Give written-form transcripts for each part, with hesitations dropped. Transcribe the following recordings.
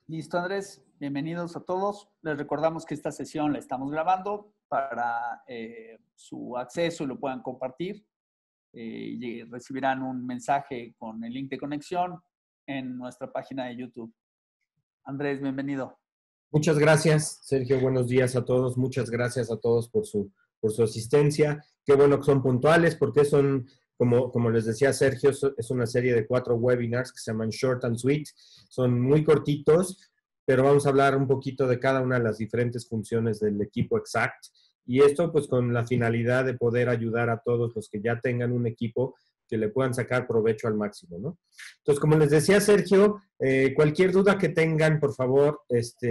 Listo, Andrés. Bienvenidos a todos. Les recordamos que esta sesión la estamos grabando para su acceso y lo puedan compartir. Y recibirán un mensaje con el link de conexión en nuestra página de YouTube. Andrés, bienvenido. Muchas gracias, Sergio. Buenos días a todos. Muchas gracias a todos por su asistencia. Qué bueno que son puntuales porque son, como les decía Sergio, es una serie de 4 webinars que se llaman Short and Sweet. Son muy cortitos, pero vamos a hablar un poquito de cada una de las diferentes funciones del equipo Exact. Y esto pues con la finalidad de poder ayudar a todos los que ya tengan un equipo que le puedan sacar provecho al máximo, ¿no? Entonces, como les decía Sergio, cualquier duda que tengan, por favor,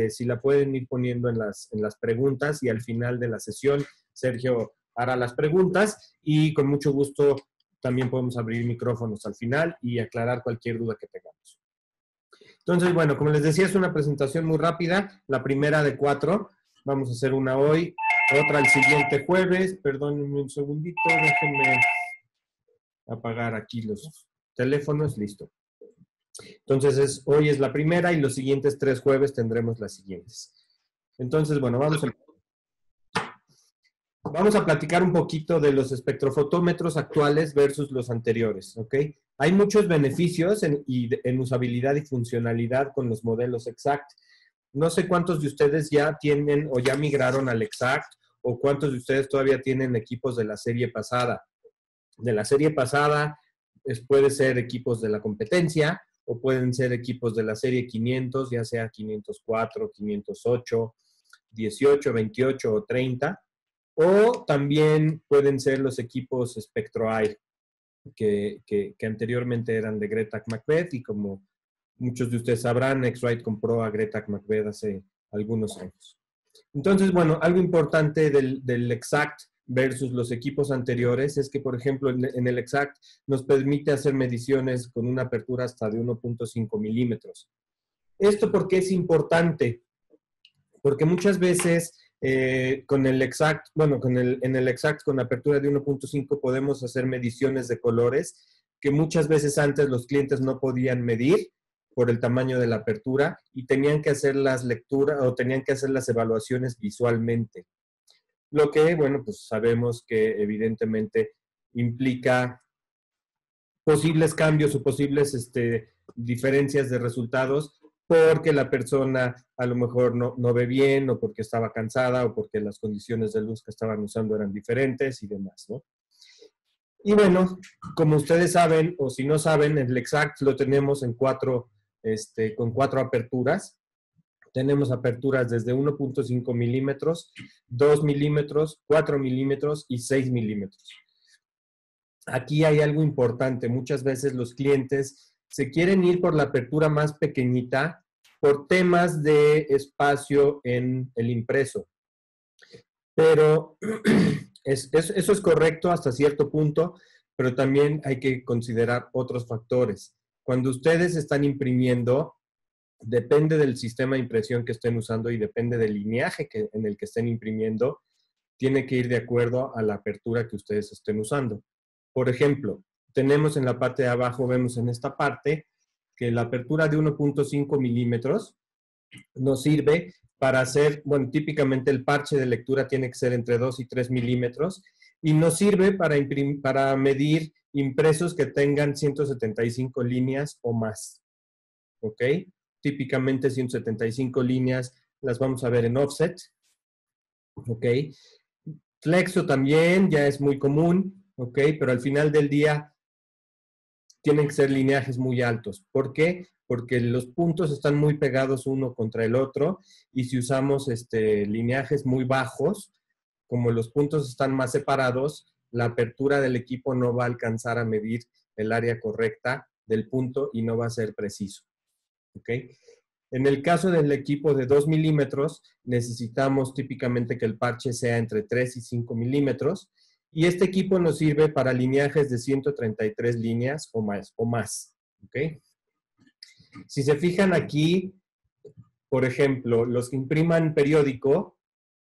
si la pueden ir poniendo en las preguntas y al final de la sesión, Sergio hará las preguntas y con mucho gusto también podemos abrir micrófonos al final y aclarar cualquier duda que tengamos. Entonces, bueno, como les decía, es una presentación muy rápida, la primera de 4. Vamos a hacer una hoy, otra el siguiente jueves. Perdónenme un segundito, déjenme apagar aquí los teléfonos, listo. Entonces, hoy es la primera y los siguientes 3 jueves tendremos las siguientes. Entonces, bueno, vamos a platicar un poquito de los espectrofotómetros actuales versus los anteriores, ¿ok? Hay muchos beneficios en usabilidad y funcionalidad con los modelos Exact. No sé cuántos de ustedes ya tienen o ya migraron al Exact o cuántos de ustedes todavía tienen equipos de la serie pasada. De la serie pasada puede ser equipos de la competencia o pueden ser equipos de la serie 500, ya sea 504, 508, 18, 28 o 30. O también pueden ser los equipos SpectroAir, que anteriormente eran de Gretac Macbeth y como muchos de ustedes sabrán, X-Rite compró a Gretac Macbeth hace algunos años. Entonces, bueno, algo importante del Exact versus los equipos anteriores es que, por ejemplo, en el Exact nos permite hacer mediciones con una apertura hasta de 1.5 milímetros. ¿Esto por qué es importante? Porque muchas veces con el Exact, bueno, en el Exact con apertura de 1.5 podemos hacer mediciones de colores que muchas veces antes los clientes no podían medir por el tamaño de la apertura y tenían que hacer las lecturas o tenían que hacer las evaluaciones visualmente. Lo que, bueno, pues sabemos que evidentemente implica posibles cambios o posibles diferencias de resultados porque la persona a lo mejor no ve bien o porque estaba cansada o porque las condiciones de luz que estaban usando eran diferentes y demás, ¿no? Y bueno, como ustedes saben o si no saben, el Exact lo tenemos en con 4 aperturas. Tenemos aperturas desde 1.5 milímetros, 2 milímetros, 4 milímetros y 6 milímetros. Aquí hay algo importante. Muchas veces los clientes se quieren ir por la apertura más pequeñita por temas de espacio en el impreso. Pero eso es correcto hasta cierto punto, pero también hay que considerar otros factores. Cuando ustedes están imprimiendo, depende del sistema de impresión que estén usando y depende del lineaje en el que estén imprimiendo, tiene que ir de acuerdo a la apertura que ustedes estén usando. Por ejemplo, tenemos en la parte de abajo, vemos en esta parte, que la apertura de 1.5 milímetros nos sirve para hacer, bueno, típicamente el parche de lectura tiene que ser entre 2 y 3 milímetros y nos sirve para medir impresos que tengan 175 líneas o más. ¿Ok? Típicamente 175 líneas las vamos a ver en offset. ¿Ok? Flexo también ya es muy común. ¿Ok? Pero al final del día tienen que ser lineajes muy altos. ¿Por qué? Porque los puntos están muy pegados uno contra el otro y si usamos lineajes muy bajos, como los puntos están más separados, la apertura del equipo no va a alcanzar a medir el área correcta del punto y no va a ser preciso. ¿Ok? En el caso del equipo de 2 milímetros, necesitamos típicamente que el parche sea entre 3 y 5 milímetros y este equipo nos sirve para lineajes de 133 líneas o más. ¿Ok? Si se fijan aquí, por ejemplo, los que impriman periódico,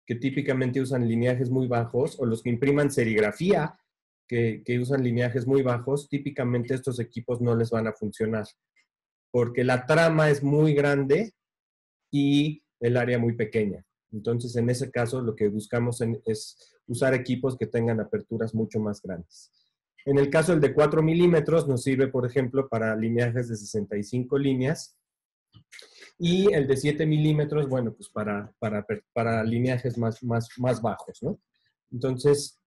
que típicamente usan lineajes muy bajos, o los que impriman serigrafía, que usan lineajes muy bajos, típicamente estos equipos no les van a funcionar, porque la trama es muy grande y el área muy pequeña. Entonces, en ese caso, lo que buscamos es usar equipos que tengan aperturas mucho más grandes. En el caso del de 4 milímetros, nos sirve, por ejemplo, para lineajes de 65 líneas. Y el de 7 milímetros, bueno, pues para lineajes más bajos, ¿no? Entonces,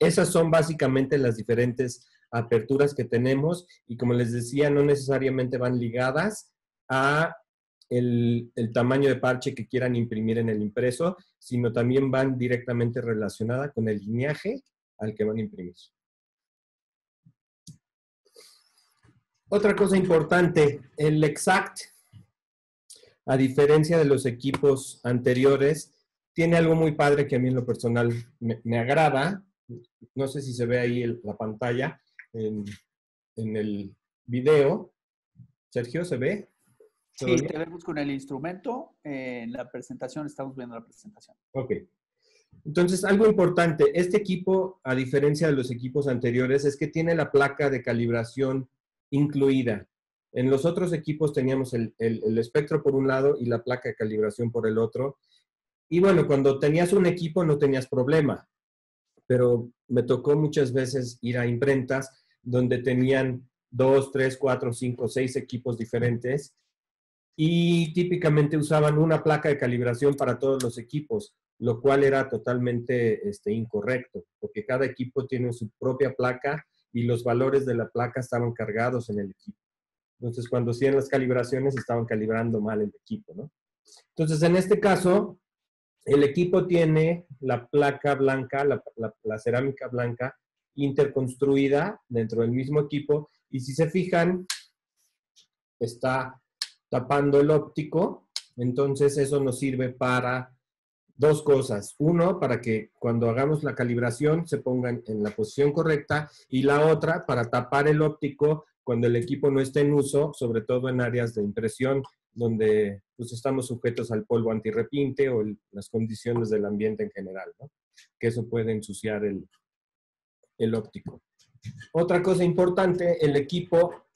esas son básicamente las diferentes aperturas que tenemos y como les decía, no necesariamente van ligadas a el tamaño de parche que quieran imprimir en el impreso, sino también van directamente relacionadas con el lineaje al que van a imprimir. Otra cosa importante, el Exact, a diferencia de los equipos anteriores, tiene algo muy padre que a mí en lo personal me agrada. No sé si se ve ahí la pantalla en el video. Sergio, ¿se ve? Sí, te vemos con el instrumento. En la presentación estamos viendo la presentación. Ok. Entonces, algo importante, este equipo, a diferencia de los equipos anteriores, es que tiene la placa de calibración incluida. En los otros equipos teníamos el espectro por un lado y la placa de calibración por el otro. Y bueno, cuando tenías un equipo no tenías problema, pero me tocó muchas veces ir a imprentas donde tenían 2, 3, 4, 5, 6 equipos diferentes y típicamente usaban una placa de calibración para todos los equipos, lo cual era totalmente incorrecto, porque cada equipo tiene su propia placa y los valores de la placa estaban cargados en el equipo. Entonces, cuando hacían las calibraciones, estaban calibrando mal el equipo, ¿no? Entonces, en este caso, el equipo tiene la placa blanca, la cerámica blanca, interconstruida dentro del mismo equipo, y si se fijan, está tapando el óptico, entonces eso nos sirve para dos cosas. Uno, para que cuando hagamos la calibración se pongan en la posición correcta, y la otra, para tapar el óptico cuando el equipo no esté en uso, sobre todo en áreas de impresión, donde pues, estamos sujetos al polvo antirrepinte o las condiciones del ambiente en general, ¿no? Que eso puede ensuciar el óptico. Otra cosa importante, el equipo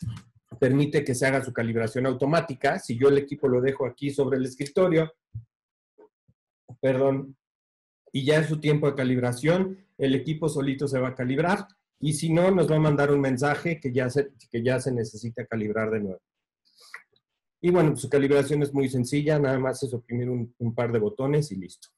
permite que se haga su calibración automática. Si yo el equipo lo dejo aquí sobre el escritorio, perdón, y ya en su tiempo de calibración, el equipo solito se va a calibrar, y si no, nos va a mandar un mensaje que ya se necesita calibrar de nuevo. Y bueno, pues su calibración es muy sencilla, nada más es oprimir un par de botones y listo.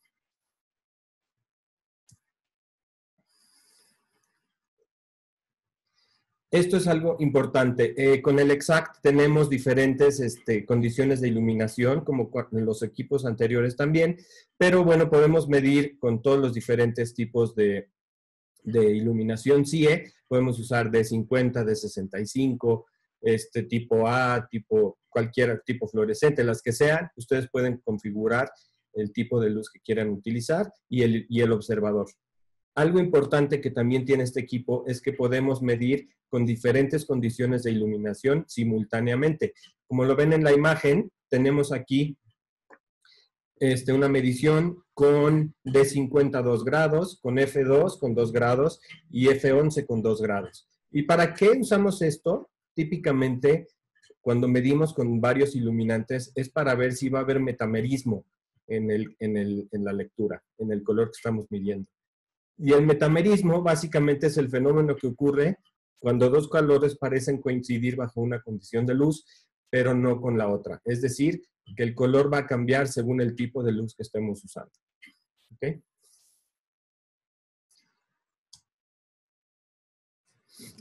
Esto es algo importante. Con el Exact tenemos diferentes condiciones de iluminación, como en los equipos anteriores también, pero bueno, podemos medir con todos los diferentes tipos de iluminación CIE. Podemos usar de 50, de 65, tipo A, cualquier tipo fluorescente, las que sean. Ustedes pueden configurar el tipo de luz que quieran utilizar y el observador. Algo importante que también tiene este equipo es que podemos medir con diferentes condiciones de iluminación simultáneamente. Como lo ven en la imagen, tenemos aquí una medición con D50 2 grados, con F2 con 2 grados y F11 con 2 grados. ¿Y para qué usamos esto? Típicamente, cuando medimos con varios iluminantes, es para ver si va a haber metamerismo en la lectura, en el color que estamos midiendo. Y el metamerismo básicamente es el fenómeno que ocurre cuando dos colores parecen coincidir bajo una condición de luz, pero no con la otra. Es decir, que el color va a cambiar según el tipo de luz que estemos usando. ¿Okay?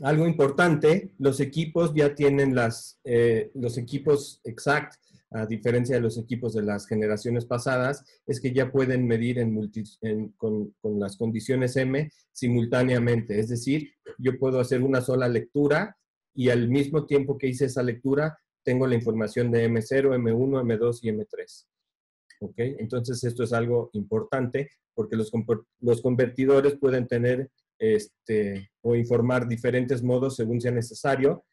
Algo importante, los equipos ya tienen los equipos Exact, a diferencia de los equipos de las generaciones pasadas, es que ya pueden medir con las condiciones M simultáneamente. Es decir, yo puedo hacer una sola lectura y al mismo tiempo que hice esa lectura, tengo la información de M0, M1, M2 y M3. ¿Ok? Entonces, esto es algo importante porque los convertidores pueden tener o informar diferentes modos según sea necesario.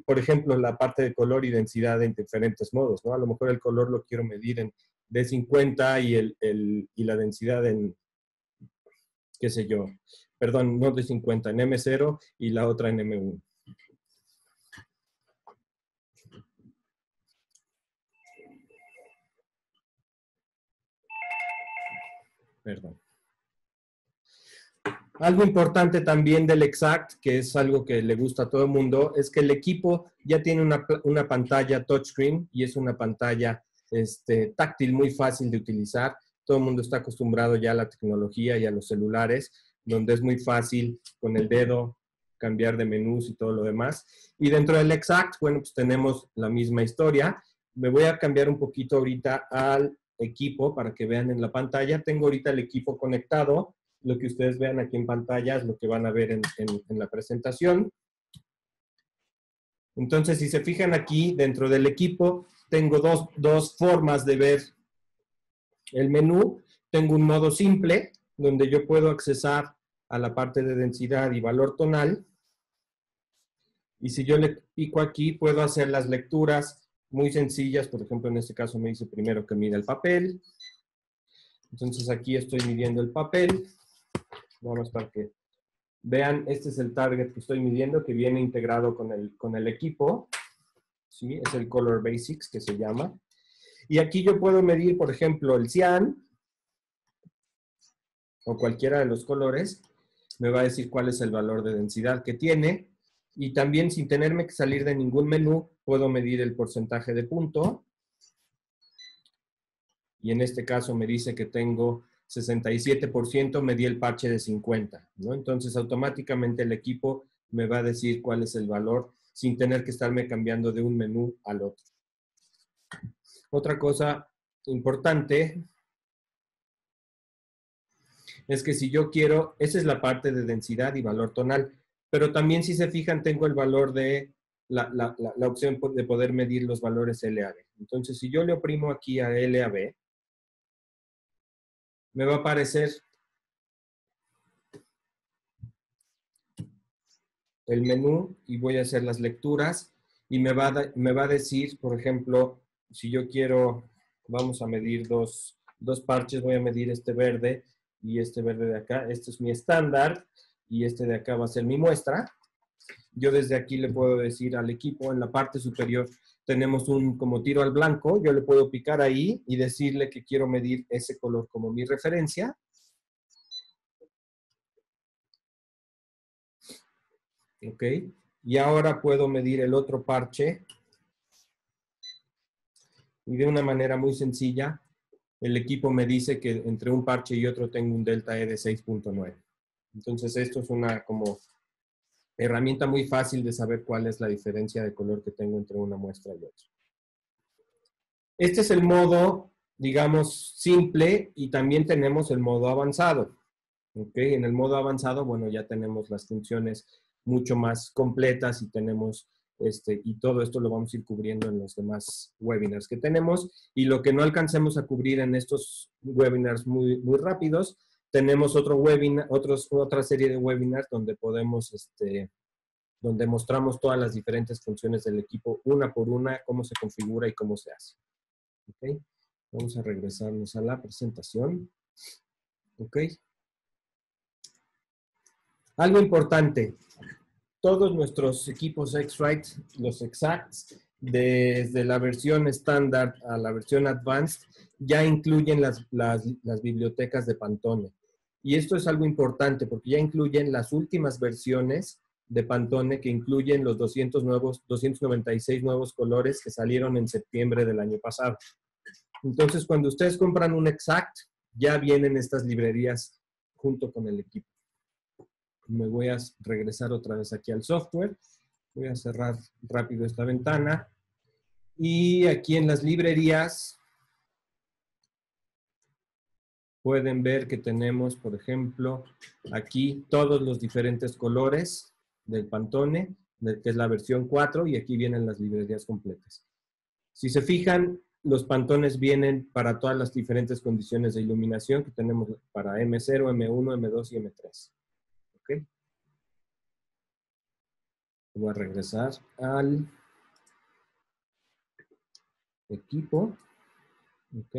Por ejemplo, la parte de color y densidad en diferentes modos, ¿no? A lo mejor el color lo quiero medir en D50 y la densidad en, qué sé yo, perdón, no D50, en M0 y la otra en M1. Perdón. Algo importante también del Exact, que es algo que le gusta a todo el mundo, es que el equipo ya tiene una pantalla touchscreen y es una pantalla táctil muy fácil de utilizar. Todo el mundo está acostumbrado ya a la tecnología y a los celulares, donde es muy fácil con el dedo cambiar de menús y todo lo demás. Y dentro del Exact, bueno, pues tenemos la misma historia. Me voy a cambiar un poquito ahorita al equipo para que vean en la pantalla. Tengo ahorita el equipo conectado. Lo que ustedes vean aquí en pantalla es lo que van a ver en la presentación. Entonces, si se fijan aquí, dentro del equipo, tengo dos formas de ver el menú. Tengo un modo simple, donde yo puedo accesar a la parte de densidad y valor tonal. Y si yo le pico aquí, puedo hacer las lecturas muy sencillas. Por ejemplo, en este caso me dice primero que mida el papel. Entonces, aquí estoy midiendo el papel. Vamos para que vean, este es el target que estoy midiendo, que viene integrado con el equipo. ¿Sí? Es el Color Basics, que se llama. Y aquí yo puedo medir, por ejemplo, el cian, o cualquiera de los colores. Me va a decir cuál es el valor de densidad que tiene. Y también, sin tenerme que salir de ningún menú, puedo medir el porcentaje de punto. Y en este caso me dice que tengo 67%, me di el parche de 50, ¿no? Entonces, automáticamente el equipo me va a decir cuál es el valor sin tener que estarme cambiando de un menú al otro. Otra cosa importante es que si yo quiero, esa es la parte de densidad y valor tonal, pero también si se fijan tengo el valor de la opción de poder medir los valores LAB. Entonces, si yo le oprimo aquí a LAB, me va a aparecer el menú y voy a hacer las lecturas y me va a decir, por ejemplo, si yo quiero, vamos a medir dos parches, voy a medir este verde y este verde de acá. Este es mi estándar y este de acá va a ser mi muestra. Yo desde aquí le puedo decir al equipo, en la parte superior tenemos un como tiro al blanco, yo le puedo picar ahí y decirle que quiero medir ese color como mi referencia. ¿Ok? Y ahora puedo medir el otro parche. Y de una manera muy sencilla, el equipo me dice que entre un parche y otro tengo un delta E de 6.9. Entonces, esto es una como herramienta muy fácil de saber cuál es la diferencia de color que tengo entre una muestra y otra. Este es el modo, digamos, simple y también tenemos el modo avanzado. ¿Ok? En el modo avanzado, bueno, ya tenemos las funciones mucho más completas y tenemos, y todo esto lo vamos a ir cubriendo en los demás webinars que tenemos. Y lo que no alcancemos a cubrir en estos webinars muy, muy rápidos, tenemos otro webinar, otra serie de webinars donde podemos, donde mostramos todas las diferentes funciones del equipo, una por una, cómo se configura y cómo se hace. ¿Ok? Vamos a regresarnos a la presentación. ¿Ok? Algo importante, todos nuestros equipos X-Rite, los Exacts, desde la versión estándar a la versión Advanced, ya incluyen las bibliotecas de Pantone. Y esto es algo importante porque ya incluyen las últimas versiones de Pantone que incluyen los 296 nuevos colores que salieron en septiembre del año pasado. Entonces, cuando ustedes compran un Exact, ya vienen estas librerías junto con el equipo. Me voy a regresar otra vez aquí al software. Voy a cerrar rápido esta ventana. Y aquí en las librerías pueden ver que tenemos, por ejemplo, aquí todos los diferentes colores del Pantone, que es la versión 4, y aquí vienen las librerías completas. Si se fijan, los Pantones vienen para todas las diferentes condiciones de iluminación que tenemos para M0, M1, M2 y M3. ¿Ok? Voy a regresar al equipo, ¿ok?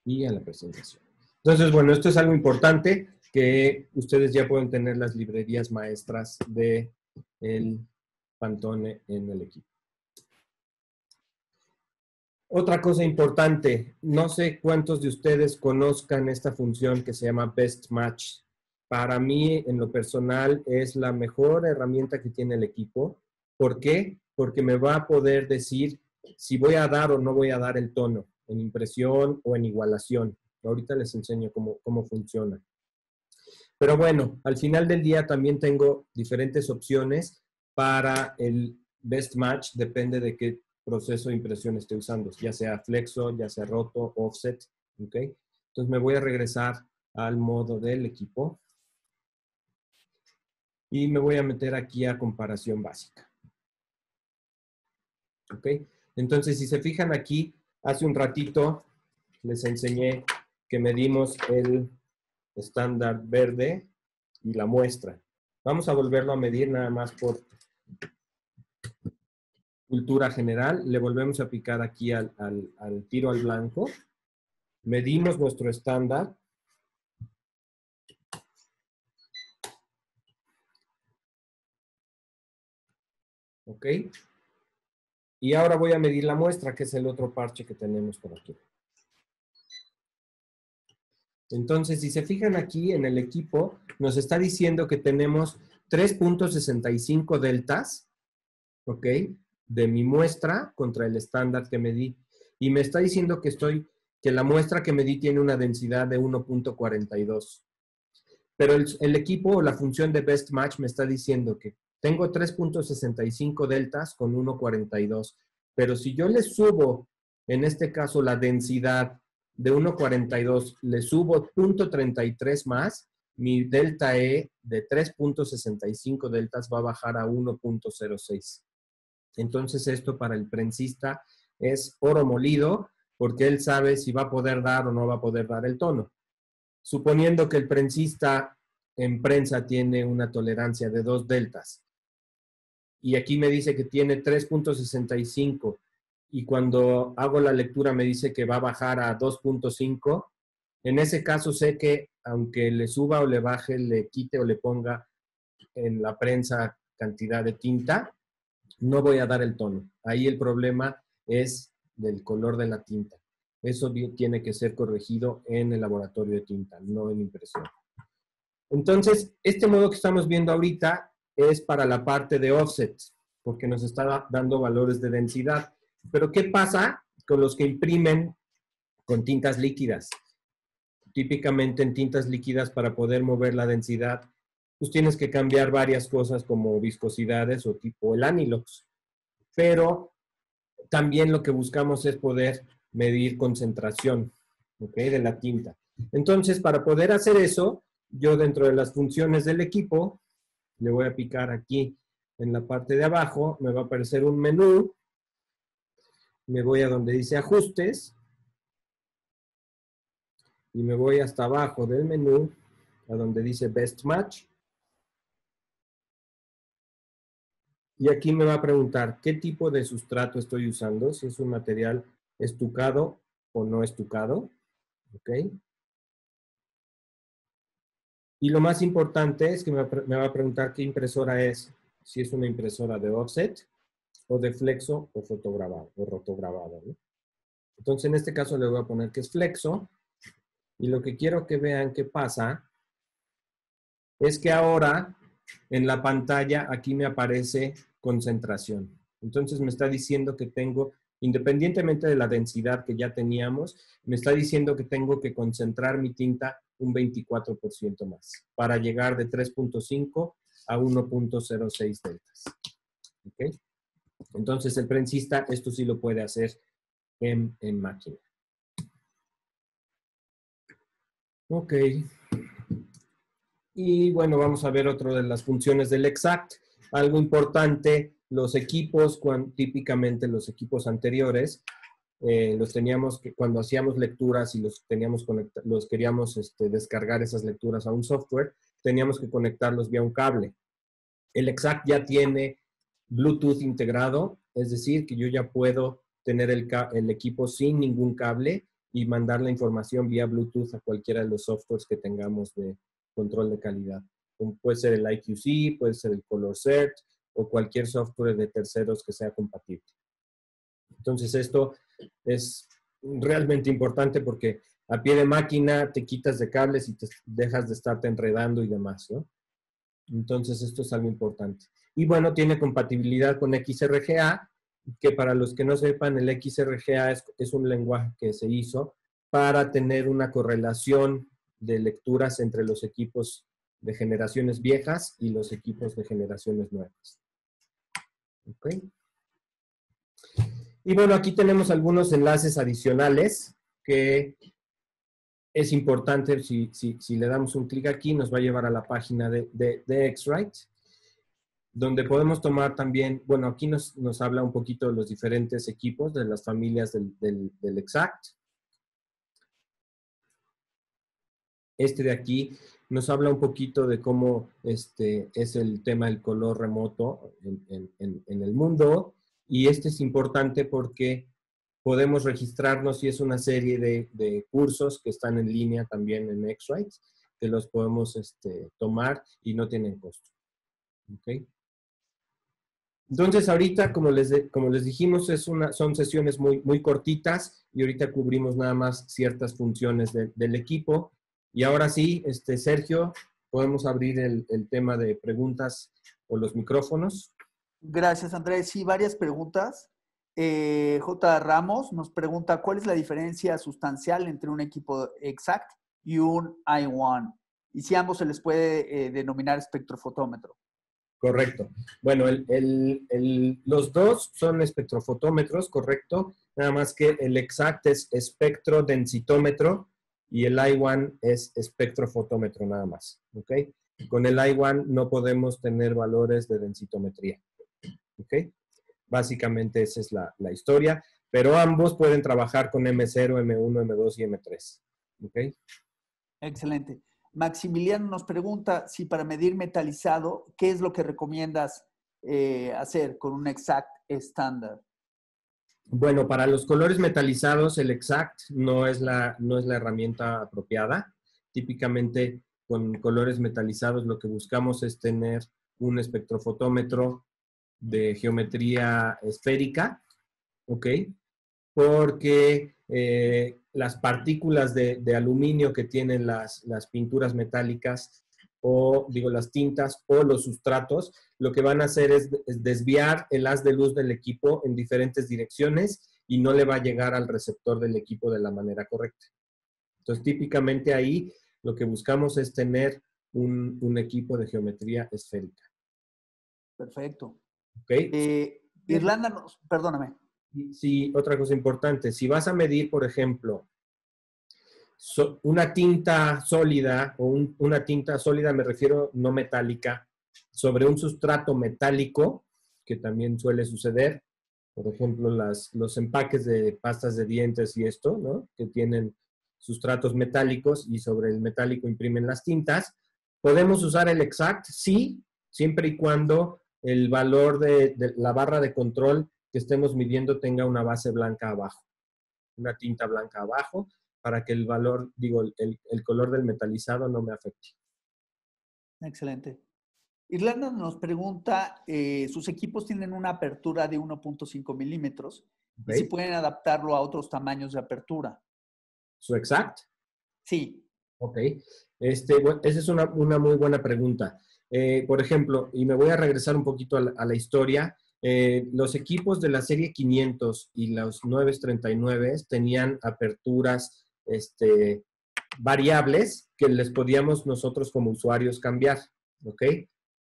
Y a la presentación. Entonces, bueno, esto es algo importante, que ustedes ya pueden tener las librerías maestras de el Pantone en el equipo. Otra cosa importante, no sé cuántos de ustedes conozcan esta función que se llama Best Match. Para mí, en lo personal, es la mejor herramienta que tiene el equipo. ¿Por qué? Porque me va a poder decir si voy a dar o no voy a dar el tono, en impresión o en igualación. Ahorita les enseño cómo funciona. Pero bueno, al final del día también tengo diferentes opciones para el Best Match, depende de qué proceso de impresión esté usando, ya sea flexo, ya sea roto, offset, ¿ok? Entonces me voy a regresar al modo del equipo y me voy a meter aquí a comparación básica, ¿ok? Entonces, si se fijan aquí, hace un ratito les enseñé que medimos el estándar verde y la muestra. Vamos a volverlo a medir nada más por cultura general. Le volvemos a picar aquí al tiro al blanco. Medimos nuestro estándar. ¿Ok? Y ahora voy a medir la muestra, que es el otro parche que tenemos por aquí. Entonces, si se fijan aquí en el equipo, nos está diciendo que tenemos 3.65 deltas, ¿ok? De mi muestra contra el estándar que medí. Y me está diciendo que la muestra que medí tiene una densidad de 1.42. Pero el equipo o la función de Best Match me está diciendo que tengo 3.65 deltas con 1.42. Pero si yo le subo, en este caso, la densidad de 1.42, le subo 0.33 más, mi delta E de 3.65 deltas va a bajar a 1.06. Entonces esto para el prensista es oro molido porque él sabe si va a poder dar o no va a poder dar el tono. Suponiendo que el prensista en prensa tiene una tolerancia de 2 deltas y aquí me dice que tiene 3.65 y cuando hago la lectura me dice que va a bajar a 2.5, en ese caso sé que aunque le suba o le baje, le quite o le ponga en la prensa cantidad de tinta, no voy a dar el tono. Ahí el problema es del color de la tinta. Eso tiene que ser corregido en el laboratorio de tinta, no en impresión. Entonces, este modo que estamos viendo ahorita es para la parte de offset, porque nos está dando valores de densidad. Pero, ¿qué pasa con los que imprimen con tintas líquidas? Típicamente en tintas líquidas, para poder mover la densidad, pues tienes que cambiar varias cosas como viscosidades o tipo el anilox. Pero también lo que buscamos es poder medir concentración, ¿ok? De la tinta. Entonces, para poder hacer eso, yo dentro de las funciones del equipo, le voy a picar aquí en la parte de abajo, me va a aparecer un menú, me voy a donde dice ajustes, y me voy hasta abajo del menú, a donde dice Best Match, y aquí me va a preguntar qué tipo de sustrato estoy usando, si es un material estucado o no estucado, ¿ok? Y lo más importante es que me va a preguntar qué impresora es, si es una impresora de offset o de flexo o fotograbado o rotograbado, ¿no? Entonces, en este caso le voy a poner que es flexo y lo que quiero que vean que pasa es que ahora en la pantalla aquí me aparece concentración. Entonces me está diciendo que tengo, independientemente de la densidad que ya teníamos, me está diciendo que tengo que concentrar mi tinta un 24% más para llegar de 3.5 a 1.06 deltas. ¿Okay? Entonces el prensista esto sí lo puede hacer en máquina. Ok. Y bueno, vamos a ver otro de las funciones del Exact. Algo importante, los equipos, típicamente los equipos anteriores, los teníamos que, cuando hacíamos lecturas y los queríamos descargar esas lecturas a un software, teníamos que conectarlos vía un cable. El Exact ya tiene Bluetooth integrado, es decir, que yo ya puedo tener el equipo sin ningún cable y mandar la información vía Bluetooth a cualquiera de los softwares que tengamos de control de calidad. Puede ser el IQC, puede ser el ColorCert o cualquier software de terceros que sea compatible. Entonces esto es realmente importante porque a pie de máquina te quitas de cables y te dejas de estarte enredando y demás, ¿no? Entonces, esto es algo importante. Y bueno, tiene compatibilidad con XRGA, que para los que no sepan, el XRGA es un lenguaje que se hizo para tener una correlación de lecturas entre los equipos de generaciones viejas y los equipos de generaciones nuevas. ¿Ok? Y bueno, aquí tenemos algunos enlaces adicionales que es importante, si le damos un clic aquí, nos va a llevar a la página de X-Rite, donde podemos tomar también, bueno, aquí nos habla un poquito de los diferentes equipos, de las familias del Exact. Este de aquí nos habla un poquito de cómo es el tema del color remoto en el mundo, y este es importante porque podemos registrarnos y es una serie de cursos que están en línea también en X-Rite, que los podemos tomar y no tienen costo. ¿Ok? Entonces, ahorita, como les dijimos, son sesiones muy cortitas y ahorita cubrimos nada más ciertas funciones del equipo. Y ahora sí, Sergio, podemos abrir el tema de preguntas o los micrófonos. Gracias, Andrés. Sí, varias preguntas. J. Ramos nos pregunta, ¿cuál es la diferencia sustancial entre un equipo Exact y un i1? Y si ambos se les puede denominar espectrofotómetro. Correcto. Bueno, los dos son espectrofotómetros, correcto. Nada más que el Exact es espectrodensitómetro y el i1 es espectrofotómetro nada más. ¿Ok? Con el i1 no podemos tener valores de densitometría. ¿Ok? Básicamente esa es la historia. Pero ambos pueden trabajar con M0, M1, M2 y M3. ¿Ok? Excelente. Maximiliano nos pregunta si para medir metalizado, ¿qué es lo que recomiendas hacer con un Exact estándar? Bueno, para los colores metalizados, el Exact no es la herramienta apropiada. Típicamente, con colores metalizados, lo que buscamos es tener un espectrofotómetro de geometría esférica, ¿ok? Porque las partículas de aluminio que tienen las pinturas metálicas o, digo, las tintas o los sustratos, lo que van a hacer es desviar el haz de luz del equipo en diferentes direcciones y no le va a llegar al receptor del equipo de la manera correcta. Entonces, típicamente ahí lo que buscamos es tener un equipo de geometría esférica. Perfecto. ¿Ok? Irlanda perdóname. Sí, otra cosa importante, si vas a medir, por ejemplo, una tinta sólida, o una tinta sólida me refiero no metálica, sobre un sustrato metálico, que también suele suceder, por ejemplo, los empaques de pastas de dientes y esto, ¿no? Que tienen sustratos metálicos y sobre el metálico imprimen las tintas. ¿Podemos usar el Exact? Sí, siempre y cuando el valor de la barra de control que estemos midiendo tenga una base blanca abajo, una tinta blanca abajo, para que el valor, digo, el color del metalizado no me afecte. Excelente. Irlanda nos pregunta, sus equipos tienen una apertura de 1.5 milímetros y si ¿Okay? pueden adaptarlo a otros tamaños de apertura. ¿Su Exact? Sí. Ok. Bueno, esa es una muy buena pregunta. Por ejemplo, y me voy a regresar un poquito a la historia, los equipos de la serie 500 y los 939 tenían aperturas variables que les podíamos nosotros como usuarios cambiar, ¿ok?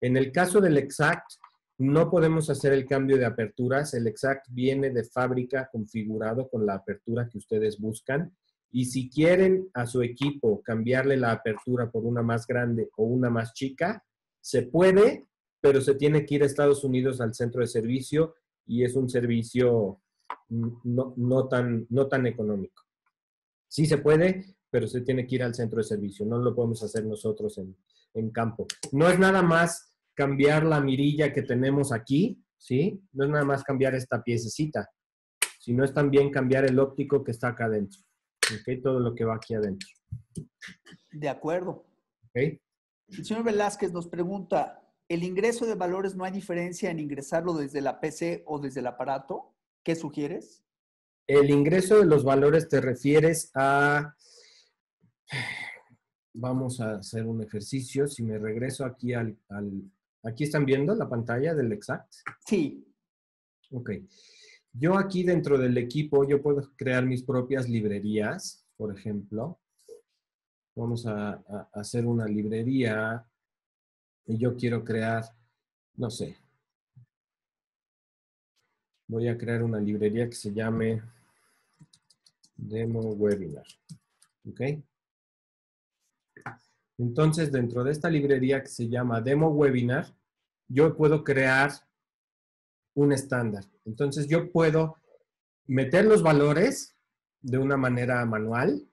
En el caso del Exact, no podemos hacer el cambio de aperturas. El Exact viene de fábrica configurado con la apertura que ustedes buscan. Y si quieren a su equipo cambiarle la apertura por una más grande o una más chica, se puede, pero se tiene que ir a Estados Unidos al centro de servicio y es un servicio no tan económico. Sí se puede, pero se tiene que ir al centro de servicio. No lo podemos hacer nosotros en campo. No es nada más cambiar la mirilla que tenemos aquí, ¿sí? No es nada más cambiar esta piececita, sino es también cambiar el óptico que está acá adentro. ¿Ok? Todo lo que va aquí adentro. De acuerdo. ¿Ok? El señor Velázquez nos pregunta, ¿el ingreso de valores no hay diferencia en ingresarlo desde la PC o desde el aparato? ¿Qué sugieres? el ingreso de los valores te refieres a... Vamos a hacer un ejercicio. Si me regreso aquí ¿Aquí están viendo la pantalla del Exact? Sí. Ok. Yo aquí dentro del equipo, yo puedo crear mis propias librerías, por ejemplo. Vamos a hacer una librería y yo quiero crear, no sé, voy a crear una librería que se llame Demo Webinar. ¿Ok? Entonces, dentro de esta librería que se llama Demo Webinar, yo puedo crear un estándar. Entonces, yo puedo meter los valores de una manera manual,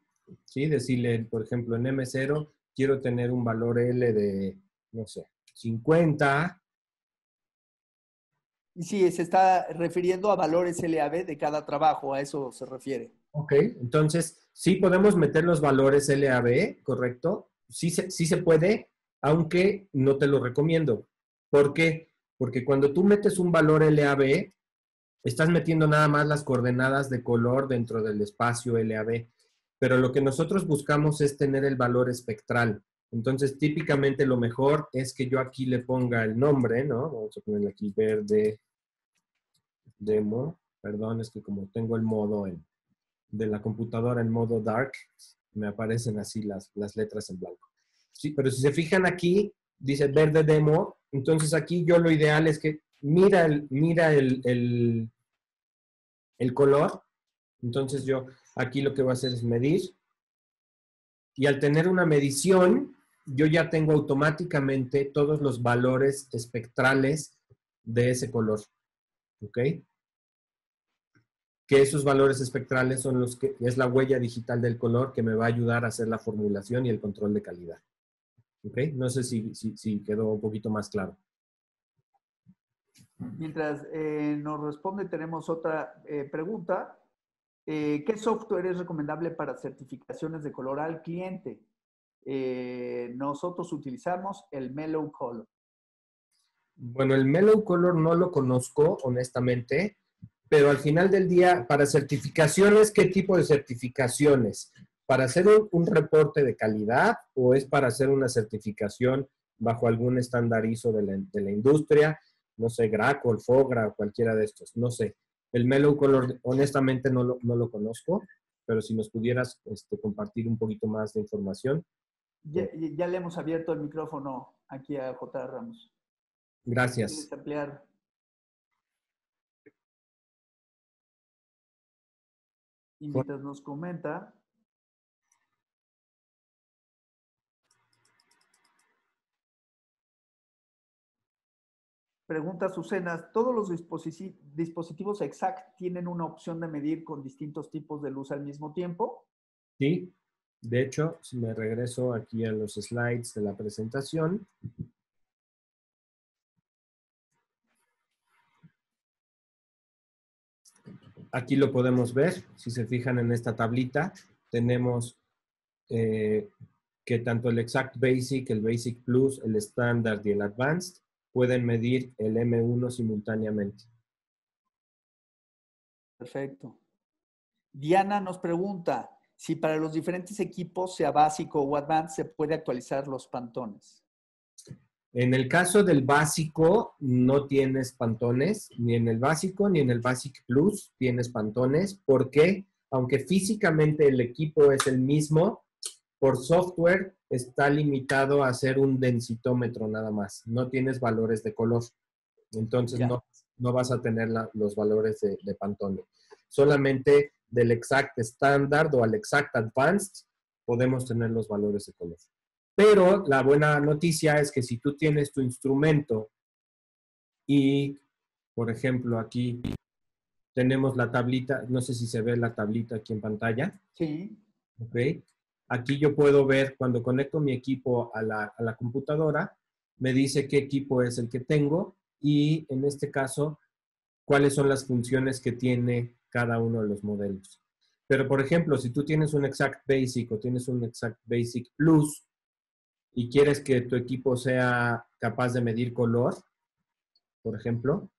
¿sí? Decirle, por ejemplo, en M0 quiero tener un valor L de, no sé, 50. Y sí, se está refiriendo a valores LAB de cada trabajo, a eso se refiere. Ok, entonces sí podemos meter los valores LAB, ¿correcto? Sí se puede, aunque no te lo recomiendo. ¿Por qué? Porque cuando tú metes un valor LAB, estás metiendo nada más las coordenadas de color dentro del espacio LAB. Pero lo que nosotros buscamos es tener el valor espectral. Entonces, típicamente lo mejor es que yo aquí le ponga el nombre, ¿no? Vamos a ponerle aquí verde, demo. Perdón, es que como tengo el modo de la computadora en modo dark, me aparecen así las letras en blanco. Sí, pero si se fijan aquí, dice verde demo, entonces aquí yo lo ideal es que mira el color. Entonces yo aquí lo que voy a hacer es medir. Y al tener una medición, yo ya tengo automáticamente todos los valores espectrales de ese color. ¿Ok? Que esos valores espectrales son los que es la huella digital del color que me va a ayudar a hacer la formulación y el control de calidad. ¿Ok? No sé si quedó un poquito más claro. Mientras nos responde, tenemos otra pregunta. ¿Qué software es recomendable para certificaciones de color al cliente? Nosotros utilizamos el Mellow Color. Bueno, el Mellow Color no lo conozco, honestamente, pero al final del día, para certificaciones, ¿qué tipo de certificaciones? ¿Para hacer un reporte de calidad o es para hacer una certificación bajo algún estándar ISO de la industria? No sé, GRAC o el FOGRA o cualquiera de estos, no sé. El Mellow Color, honestamente, no lo conozco, pero si nos pudieras compartir un poquito más de información. Ya le hemos abierto el micrófono aquí a J. Ramos. Gracias. ¿Quieres ampliar? Y mientras nos comenta, pregunta Azucena, ¿todos los dispositivos Exact tienen una opción de medir con distintos tipos de luz al mismo tiempo? Sí, de hecho, si me regreso aquí a los slides de la presentación, aquí lo podemos ver. Si se fijan en esta tablita, tenemos que tanto el Exact Basic, el Basic Plus, el Standard y el Advanced pueden medir el M1 simultáneamente. Perfecto. Diana nos pregunta si para los diferentes equipos, sea básico o advanced, se puede actualizar los pantones. En el caso del básico, no tienes pantones, ni en el básico ni en el Basic Plus tienes pantones. ¿Por qué? Aunque físicamente el equipo es el mismo, por software está limitado a hacer un densitómetro nada más. No tienes valores de color. Entonces no vas a tener los valores de Pantone. Solamente del Exact Standard o al Exact Advanced podemos tener los valores de color. Pero la buena noticia es que si tú tienes tu instrumento y, por ejemplo, aquí tenemos la tablita, no sé si se ve la tablita aquí en pantalla. Sí. ¿Ok? Aquí yo puedo ver cuando conecto mi equipo a la computadora, me dice qué equipo es el que tengo y en este caso, cuáles son las funciones que tiene cada uno de los modelos. Pero, por ejemplo, si tú tienes un Exact Basic o tienes un Exact Basic Plus y quieres que tu equipo sea capaz de medir color, por ejemplo,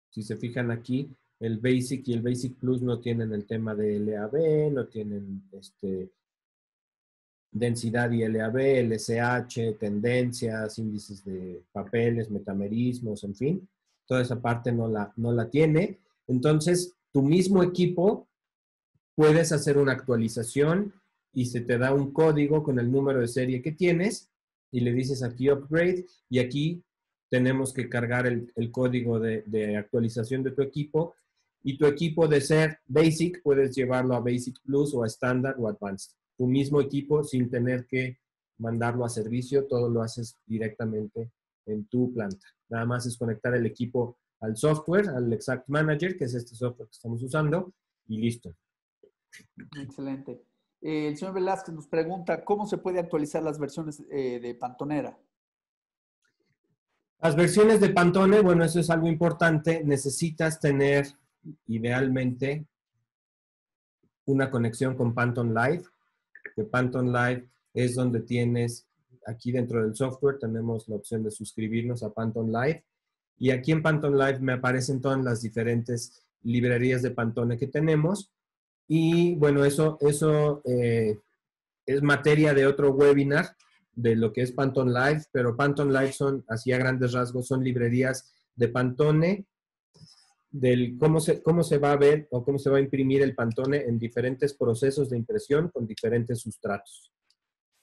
si se fijan aquí, El Basic y el Basic Plus no tienen el tema de LAB, no tienen densidad y LAB, LSH, tendencias, índices de papeles, metamerismos, en fin. Toda esa parte no la tiene. Entonces, tu mismo equipo puedes hacer una actualización y se te da un código con el número de serie que tienes y le dices aquí upgrade y aquí tenemos que cargar el código de actualización de tu equipo y tu equipo de ser Basic puedes llevarlo a Basic Plus o a Standard o Advanced. Tu mismo equipo sin tener que mandarlo a servicio, todo lo haces directamente en tu planta. Nada más es conectar el equipo al software, al Exact Manager, que es este software que estamos usando, y listo. Excelente. El señor Velázquez nos pregunta, ¿cómo se puede actualizar las versiones de Pantonera? Las versiones de Pantone, bueno, eso es algo importante. Necesitas tener, idealmente, una conexión con Pantone Live, que Pantone Live es donde tienes, aquí dentro del software, tenemos la opción de suscribirnos a Pantone Live. Y aquí en Pantone Live me aparecen todas las diferentes librerías de Pantone que tenemos. Y bueno, eso es materia de otro webinar de lo que es Pantone Live, pero Pantone Live son, así a grandes rasgos, son librerías de Pantone, del cómo se va a ver o cómo se va a imprimir el Pantone en diferentes procesos de impresión con diferentes sustratos.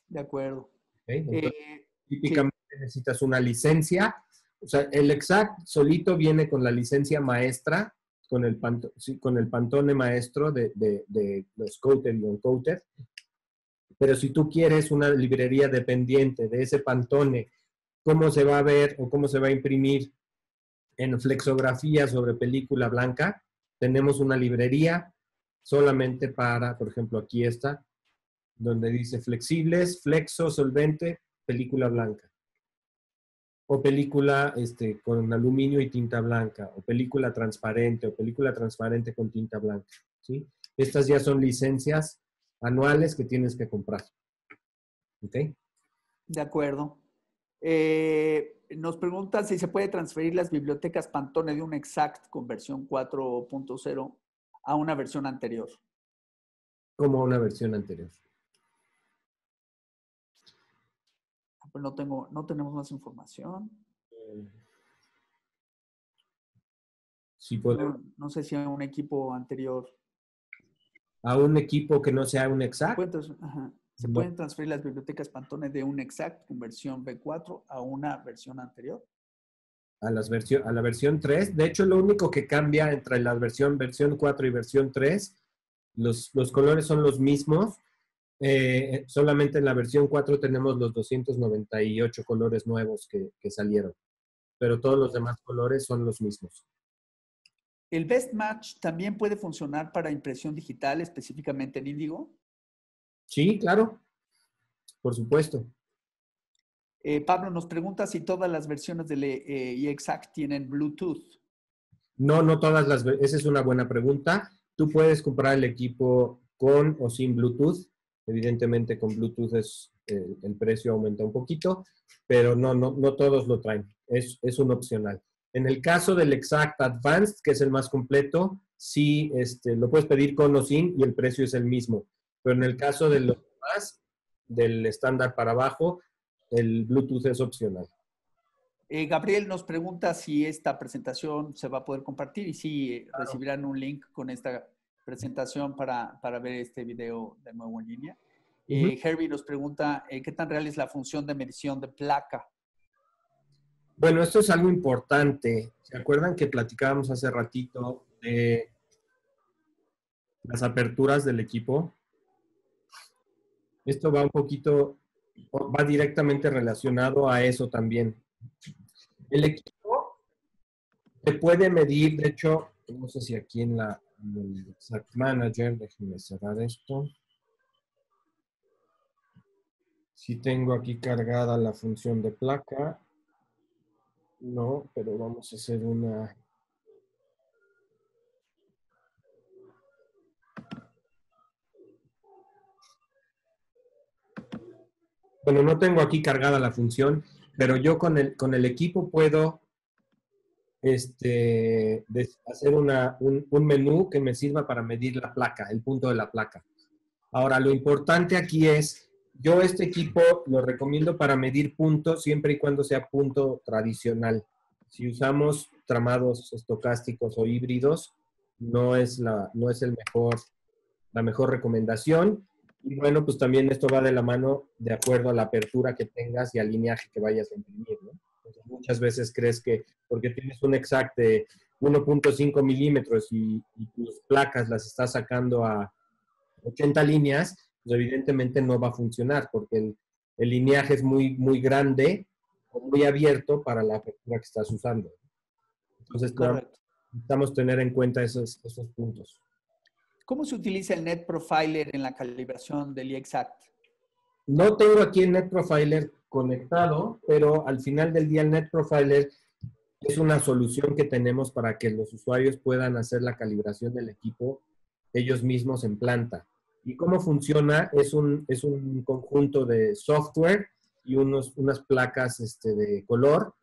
De acuerdo. ¿Okay? Entonces, Sí. típicamente necesitas una licencia. O sea, el Exact solito viene con la licencia maestra, con el Pantone maestro de los coated y uncoated. Pero si tú quieres una librería dependiente de ese Pantone, cómo se va a ver o cómo se va a imprimir en flexografía sobre película blanca, tenemos una librería solamente para, por ejemplo, aquí está, donde dice flexibles, flexo, solvente, película blanca. O película con aluminio y tinta blanca, o película transparente con tinta blanca. ¿Sí? Estas ya son licencias anuales que tienes que comprar. ¿Ok? De acuerdo. Nos preguntan si se puede transferir las bibliotecas Pantone de un Exact con versión 4.0 a una versión anterior. Como una versión anterior. Pues no tenemos más información. Sí podemos. No sé si a un equipo anterior. A un equipo que no sea un Exact. ¿Se pueden transferir las bibliotecas Pantone de un Exact con versión V4 a una versión anterior? A la versión 3. De hecho, lo único que cambia entre la versión 4 y versión 3, los colores son los mismos. Solamente en la versión 4 tenemos los 298 colores nuevos que salieron. Pero todos los demás colores son los mismos. ¿El Best Match también puede funcionar para impresión digital, específicamente en Indigo? Sí, claro. Por supuesto. Pablo nos pregunta si todas las versiones del iExact tienen Bluetooth. No todas las. Esa es una buena pregunta. Tú puedes comprar el equipo con o sin Bluetooth. Evidentemente con Bluetooth el precio aumenta un poquito, pero no todos lo traen. Es un opcional. En el caso del Exact Advanced, que es el más completo, sí lo puedes pedir con o sin y el precio es el mismo. Pero en el caso de los demás, del estándar para abajo, el Bluetooth es opcional. Gabriel nos pregunta si esta presentación se va a poder compartir y si Claro. recibirán un link con esta presentación para ver este video de nuevo en línea. Herbie nos pregunta qué tan real es la función de medición de placa. Bueno, esto es algo importante. ¿Se acuerdan que platicábamos hace ratito de las aperturas del equipo? Esto va va directamente relacionado a eso también. El equipo se puede medir, de hecho, no sé si aquí en el Exact Manager, déjenme cerrar esto. Si tengo aquí cargada la función de placa. No, pero vamos a hacer una. Bueno, no tengo aquí cargada la función, pero yo con el equipo puedo de hacer un menú que me sirva para medir la placa, el punto de la placa. Ahora, lo importante aquí es, yo este equipo lo recomiendo para medir puntos siempre y cuando sea punto tradicional. Si usamos tramados estocásticos o híbridos, no es la mejor recomendación. Y bueno, pues también esto va de la mano de acuerdo a la apertura que tengas y al lineaje que vayas a imprimir, ¿no? Entonces, muchas veces crees que porque tienes un exact de 1.5 milímetros y tus placas las estás sacando a 80 líneas, pues evidentemente no va a funcionar porque el lineaje es muy grande o muy abierto para la apertura que estás usando. Entonces, Correcto. necesitamos tener en cuenta esos puntos. ¿Cómo se utiliza el Net Profiler en la calibración del iExact? No tengo aquí el Net Profiler conectado, pero al final del día el Net Profiler es una solución que tenemos para que los usuarios puedan hacer la calibración del equipo ellos mismos en planta. ¿Y cómo funciona? Es un conjunto de software y unas placas de color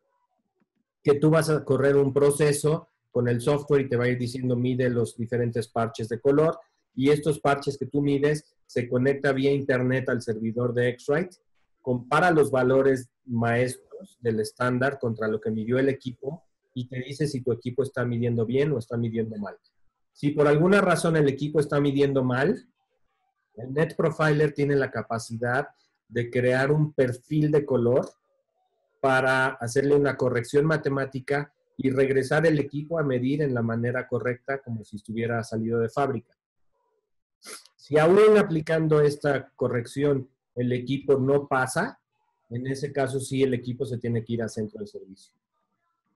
que tú vas a correr un proceso con el software y te va a ir diciendo mide los diferentes parches de color y estos parches que tú mides se conecta vía internet al servidor de X-Rite, compara los valores maestros del estándar contra lo que midió el equipo y te dice si tu equipo está midiendo bien o está midiendo mal. Si por alguna razón el equipo está midiendo mal, el Net Profiler tiene la capacidad de crear un perfil de color para hacerle una corrección matemática y regresar el equipo a medir en la manera correcta como si estuviera salido de fábrica. Si aún aplicando esta corrección el equipo no pasa, en ese caso sí el equipo se tiene que ir a centro de servicio.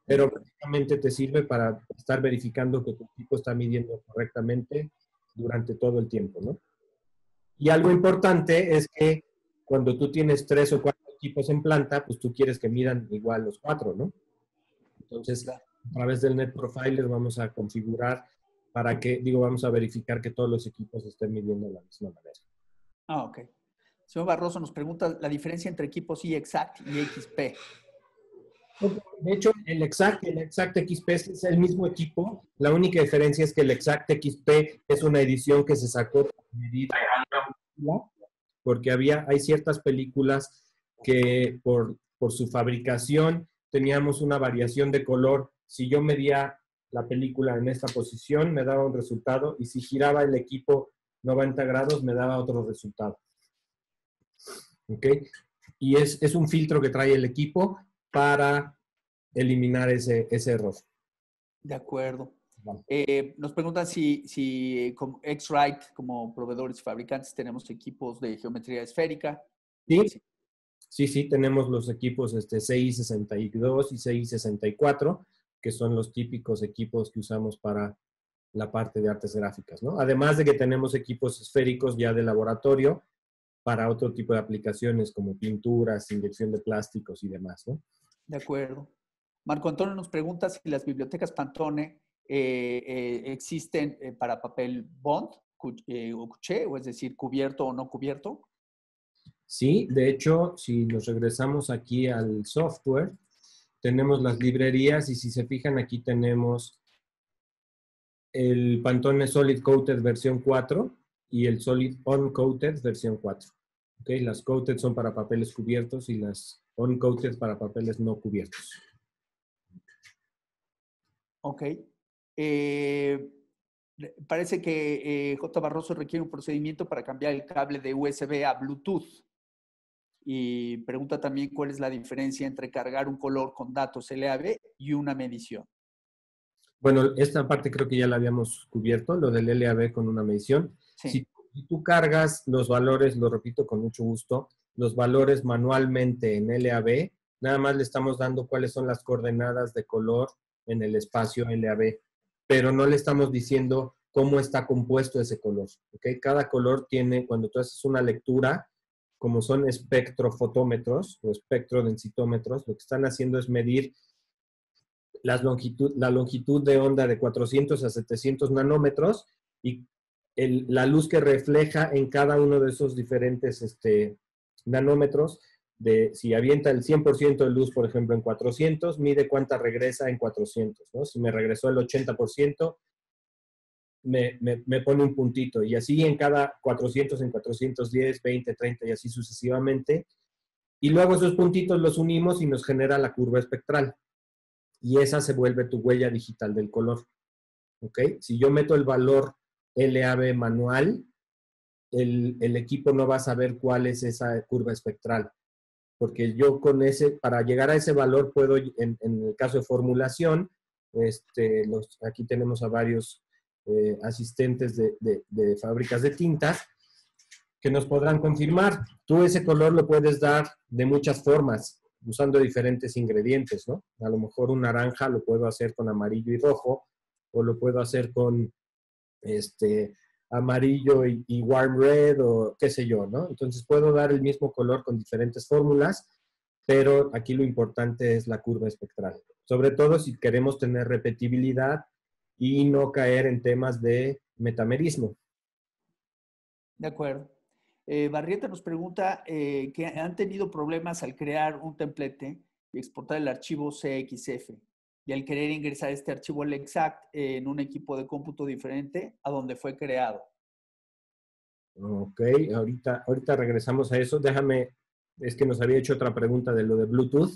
Pero prácticamente te sirve para estar verificando que tu equipo está midiendo correctamente durante todo el tiempo, ¿no? Y algo importante es que cuando tú tienes 3 o 4 equipos en planta, pues tú quieres que midan igual los 4, ¿no? Entonces, a través del Net Profiler vamos a configurar vamos a verificar que todos los equipos estén midiendo de la misma manera. Ah, ok. Señor Barroso nos pregunta la diferencia entre equipos iExact y XP. De hecho, el Exact XP es el mismo equipo. La única diferencia es que el Exact XP es una edición que se sacó para medir, porque hay ciertas películas que por su fabricación teníamos una variación de color. Si yo medía la película en esta posición, me daba un resultado, y si giraba el equipo 90 grados, me daba otro resultado. ¿Ok? Y es un filtro que trae el equipo para eliminar ese error. De acuerdo. Vale. Nos preguntan si como X-Rite, como proveedores y fabricantes, tenemos equipos de geometría esférica. Sí, tenemos los equipos CI62 y CI64, que son los típicos equipos que usamos para la parte de artes gráficas, ¿no? Además de que tenemos equipos esféricos ya de laboratorio para otro tipo de aplicaciones como pinturas, inyección de plásticos y demás, ¿no? De acuerdo. Marco Antonio nos pregunta si las bibliotecas Pantone existen para papel bond o couché, o es decir, cubierto o no cubierto. Sí, de hecho, si nos regresamos aquí al software, tenemos las librerías y si se fijan aquí tenemos el Pantone Solid Coated versión 4 y el Solid Uncoated versión 4. ¿Okay? Las coated son para papeles cubiertos y las uncoated para papeles no cubiertos. Ok. Parece que J. Barroso requiere un procedimiento para cambiar el cable de USB a Bluetooth. Y pregunta también cuál es la diferencia entre cargar un color con datos LAB y una medición. Bueno, esta parte creo que ya la habíamos cubierto, lo del LAB con una medición. Sí. Si tú cargas los valores, lo repito con mucho gusto, los valores manualmente en LAB, nada más le estamos dando cuáles son las coordenadas de color en el espacio LAB, pero no le estamos diciendo cómo está compuesto ese color. ¿Okay? Cada color tiene, cuando tú haces una lectura, como son espectrofotómetros o espectrodensitómetros, lo que están haciendo es medir la longitud de onda de 400 a 700 nanómetros y la luz que refleja en cada uno de esos diferentes nanómetros si avienta el 100% de luz, por ejemplo, en 400, mide cuánta regresa en 400, ¿no? Si me regresó el 80%, me pone un puntito. Y así en cada 400, en 410, 20, 30 y así sucesivamente. Y luego esos puntitos los unimos y nos genera la curva espectral. Y esa se vuelve tu huella digital del color. ¿Ok? Si yo meto el valor LAB manual, el equipo no va a saber cuál es esa curva espectral. Porque yo para llegar a ese valor puedo, en el caso de formulación, aquí tenemos a varios asistentes de fábricas de tintas que nos podrán confirmar. Tú ese color lo puedes dar de muchas formas, usando diferentes ingredientes, ¿no? A lo mejor un naranja lo puedo hacer con amarillo y rojo, o lo puedo hacer con amarillo y warm red, o qué sé yo, ¿no? Entonces puedo dar el mismo color con diferentes fórmulas, pero aquí lo importante es la curva espectral. Sobre todo si queremos tener repetibilidad y no caer en temas de metamerismo. De acuerdo. Barrieta nos pregunta que han tenido problemas al crear un templete y exportar el archivo CXF y al querer ingresar este archivo al Exact en un equipo de cómputo diferente a donde fue creado. Ok, ahorita regresamos a eso. Déjame, es que nos había hecho otra pregunta de lo de Bluetooth.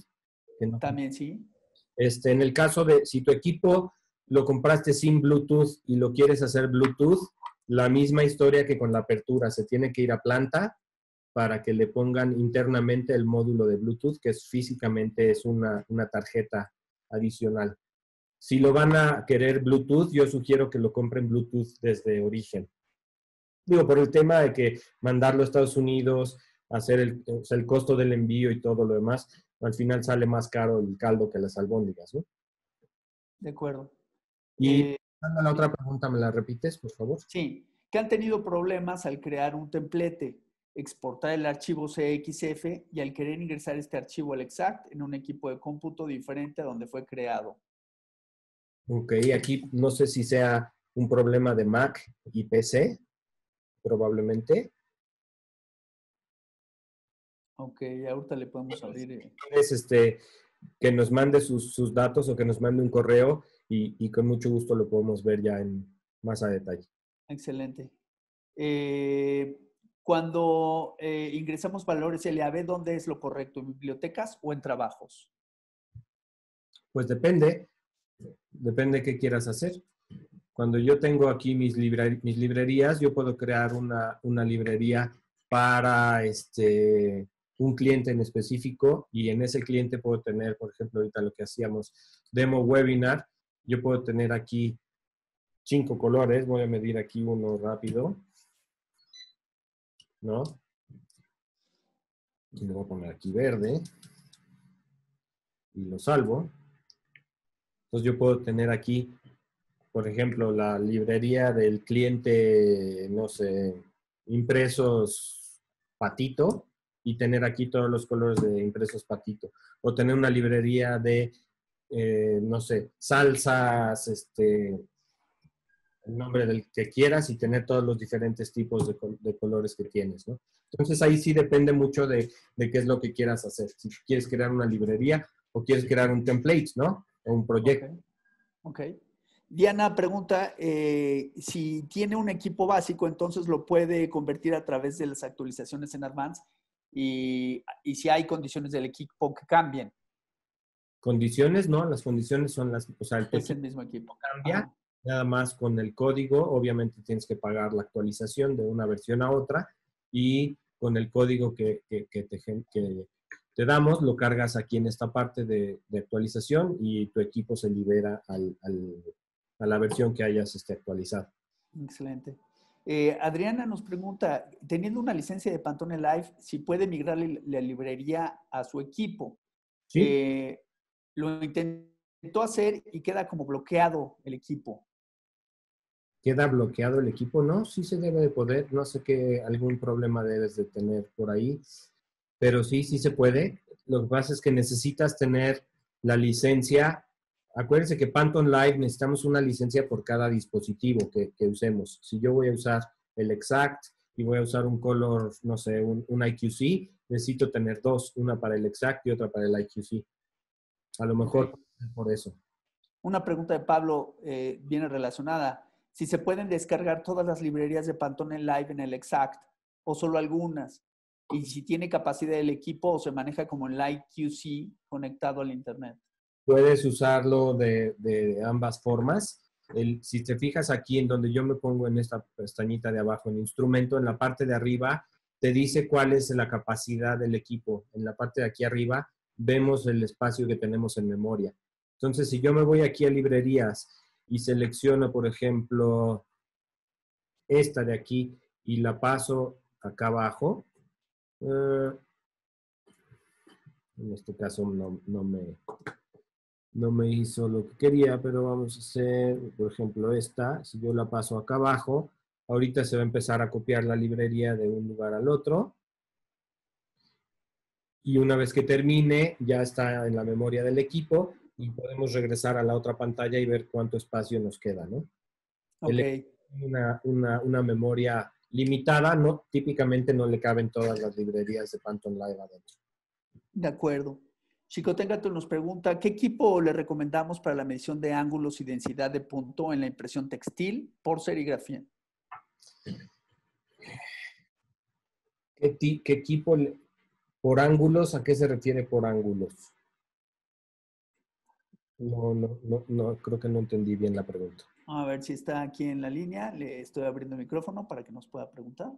Que no. También sí. En el caso de si tu equipo lo compraste sin Bluetooth y lo quieres hacer Bluetooth, la misma historia que con la apertura, se tiene que ir a planta para que le pongan internamente el módulo de Bluetooth, que físicamente es una tarjeta adicional. Si lo van a querer Bluetooth, yo sugiero que lo compren Bluetooth desde origen. Digo, por el tema de que mandarlo a Estados Unidos, hacer el costo del envío y todo lo demás, al final sale más caro el caldo que las albóndigas, ¿no? De acuerdo. Y la otra pregunta, ¿me la repites, por favor? Sí, que han tenido problemas al crear un templete, exportar el archivo CXF y al querer ingresar este archivo al Exact en un equipo de cómputo diferente a donde fue creado. Ok, aquí no sé si sea un problema de Mac y PC, probablemente. Ok, ahorita le podemos abrir. Es que nos mande sus datos o que nos mande un correo y con mucho gusto lo podemos ver ya más a detalle. Excelente. Cuando ingresamos valores LAB, ¿dónde es lo correcto? ¿En bibliotecas o en trabajos? Pues depende qué quieras hacer. Cuando yo tengo aquí mis librerías, yo puedo crear una librería para un cliente en específico y en ese cliente puedo tener, por ejemplo, ahorita lo que hacíamos, demo webinar, yo puedo tener aquí 5 colores, voy a medir aquí uno rápido, ¿no? Y le voy a poner aquí verde y lo salvo. Entonces yo puedo tener aquí, por ejemplo, la librería del cliente, no sé, impresos patito y tener aquí todos los colores de impresos patito. O tener una librería de, no sé, salsas, el nombre del que quieras y tener todos los diferentes tipos de colores que tienes, ¿no? Entonces ahí sí depende mucho de qué es lo que quieras hacer. Si quieres crear una librería o quieres crear un template, ¿no? O un proyecto. Ok. Diana pregunta si tiene un equipo básico, entonces lo puede convertir a través de las actualizaciones en Advance y si hay condiciones del equipo que cambien. Condiciones, ¿no? Las condiciones son o sea, Es el mismo equipo. Cambia, Ajá. nada más con el código, obviamente tienes que pagar la actualización de una versión a otra y con el código que te damos, lo cargas aquí en esta parte de actualización y tu equipo se libera a la versión que hayas actualizado. Excelente. Adriana nos pregunta, teniendo una licencia de Pantone Live, si puede migrar la librería a su equipo. ¿Sí? Lo intentó hacer y queda como bloqueado el equipo. ¿Queda bloqueado el equipo? No, sí se debe de poder. No sé qué algún problema debes de tener por ahí, pero sí se puede. Lo que pasa es que necesitas tener la licencia. Acuérdense que Pantone Live necesitamos una licencia por cada dispositivo que usemos. Si yo voy a usar el Exact, y voy a usar un color, no sé, un IQC, necesito tener dos, una para el exact y otra para el IQC. A lo mejor Ok. por eso. Una pregunta de Pablo viene relacionada. Si se pueden descargar todas las librerías de Pantone Live en el Exact o solo algunas. Y si tiene capacidad el equipo o se maneja como el IQC conectado al Internet. Puedes usarlo de ambas formas. Si te fijas aquí en donde yo me pongo en esta pestañita de abajo, en instrumento, en la parte de arriba, te dice cuál es la capacidad del equipo. En la parte de aquí arriba vemos el espacio que tenemos en memoria. Entonces, si yo me voy aquí a librerías y selecciono, por ejemplo, esta de aquí y la paso acá abajo, en este caso no me hizo lo que quería, pero vamos a hacer, por ejemplo, esta. Si yo la paso acá abajo, ahorita se va a empezar a copiar la librería de un lugar al otro. Y una vez que termine, ya está en la memoria del equipo y podemos regresar a la otra pantalla y ver cuánto espacio nos queda, ¿no? El Ok, equipo tiene una memoria limitada, no, típicamente no le caben todas las librerías de Pantone Live adentro. de acuerdo. Chico Tengato nos pregunta, ¿qué equipo le recomendamos para la medición de ángulos y densidad de punto en la impresión textil por serigrafía? ¿Qué equipo por ángulos? ¿A qué se refiere por ángulos? No, creo que no entendí bien la pregunta. A ver si está aquí en la línea. Le estoy abriendo el micrófono para que nos pueda preguntar.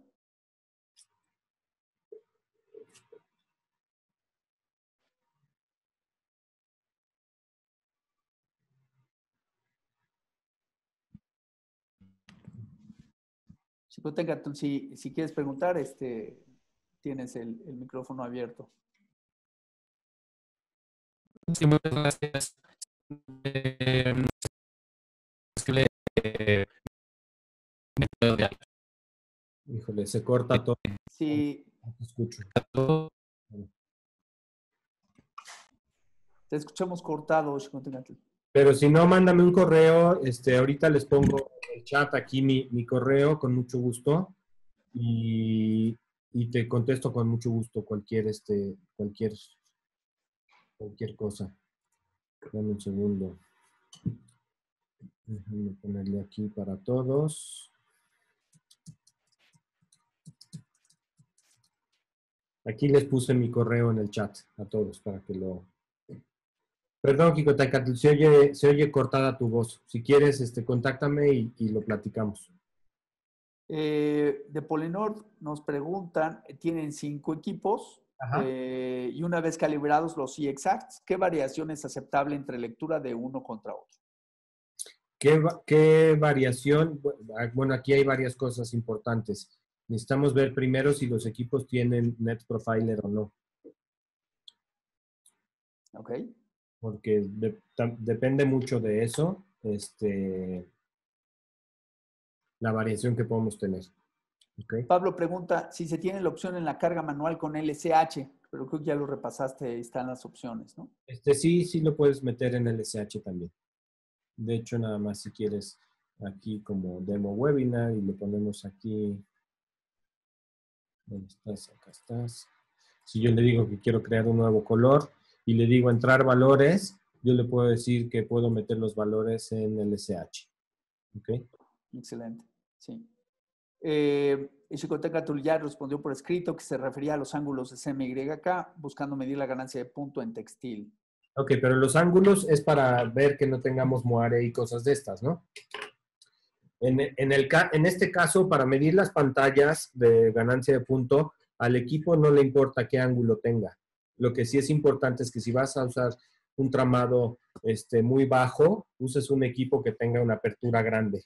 Chico Tengato, si quieres preguntar, tienes el micrófono abierto. Sí, muchas gracias. Es que Híjole, se corta todo. Sí, No te escucho. te escuchamos cortado, Chico Tengato. Pero si no, mándame un correo. Ahorita les pongo en el chat aquí mi correo con mucho gusto y te contesto con mucho gusto cualquier cosa. Dame un segundo. Déjame ponerle aquí para todos. Aquí les puse mi correo en el chat a todos para que lo... Perdón, Kiko Tecatl, se oye cortada tu voz. Si quieres, contáctame y lo platicamos. De Polinor nos preguntan, tienen 5 equipos y una vez calibrados los E-Exacts, ¿qué variación es aceptable entre lectura de uno contra otro? ¿Qué variación? Bueno, aquí hay varias cosas importantes. Necesitamos ver primero si los equipos tienen Net Profiler o no. Ok. Porque depende mucho de eso, la variación que podemos tener. Okay. Pablo pregunta si se tiene la opción en la carga manual con LSH, pero creo que ya lo repasaste, ahí están las opciones, ¿no? Sí lo puedes meter en LSH también. De hecho, nada más si quieres aquí como demo webinar y le ponemos aquí. ¿Dónde estás? Acá estás. Si yo le digo que quiero crear un nuevo color y le digo entrar valores, yo le puedo decir que puedo meter los valores en LSH. ¿Ok? Excelente, sí. Xicoteca ya respondió por escrito que se refería a los ángulos de CMYK, buscando medir la ganancia de punto en textil. Ok, pero los ángulos es para ver que no tengamos moare y cosas de estas, ¿no? En este caso, para medir las pantallas de ganancia de punto, al equipo no le importa qué ángulo tenga. Lo que sí es importante es que si vas a usar un tramado muy bajo, uses un equipo que tenga una apertura grande.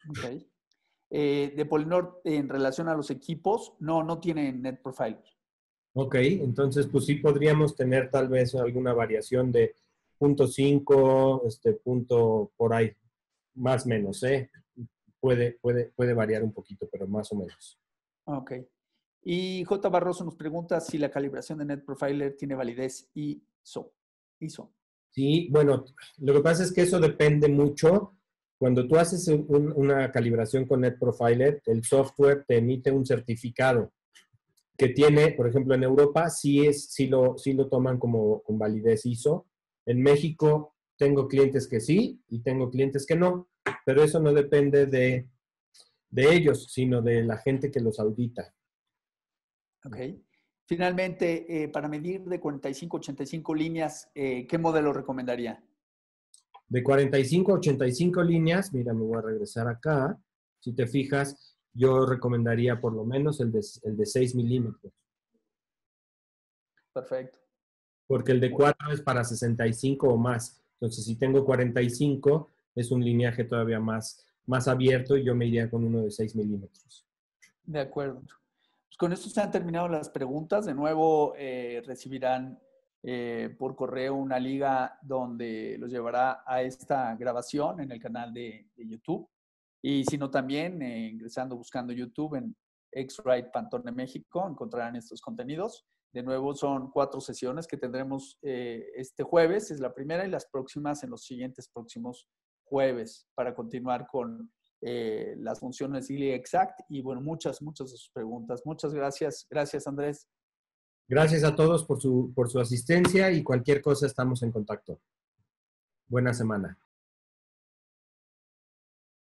Ok. De Polinor, en relación a los equipos, no tienen Net Profiler. Ok, entonces pues sí podríamos tener tal vez alguna variación de 0.5, punto por ahí, más o menos, ¿eh? Puede variar un poquito, pero más o menos. Ok. Y J. Barroso nos pregunta si la calibración de Net Profiler tiene validez ISO. Sí, bueno, lo que pasa es que eso depende mucho Cuando tú haces una calibración con NetProfiler, el software te emite un certificado que tiene, por ejemplo, en Europa sí lo toman como con validez ISO. En México tengo clientes que sí y tengo clientes que no, pero eso no depende de ellos, sino de la gente que los audita. Ok. Finalmente, para medir de 45 a 85 líneas, ¿qué modelo recomendaría? De 45 a 85 líneas, mira, me voy a regresar acá. Si te fijas, yo recomendaría por lo menos el de 6 milímetros. Perfecto. Porque el de 4 es para 65 o más. Entonces, si tengo 45, es un lineaje todavía más abierto y yo me iría con uno de 6 milímetros. De acuerdo. Pues con esto se han terminado las preguntas. De nuevo, recibirán por correo una liga donde los llevará a esta grabación en el canal de YouTube. Y si no, también ingresando, buscando YouTube en X-Rite Pantone México, encontrarán estos contenidos. De nuevo, son 4 sesiones que tendremos este jueves, es la primera, y las próximas en los siguientes próximos jueves para continuar con las funciones de Exact y bueno, muchas de sus preguntas. Muchas gracias. Gracias, Andrés. Gracias a todos por su asistencia y cualquier cosa estamos en contacto. Buena semana.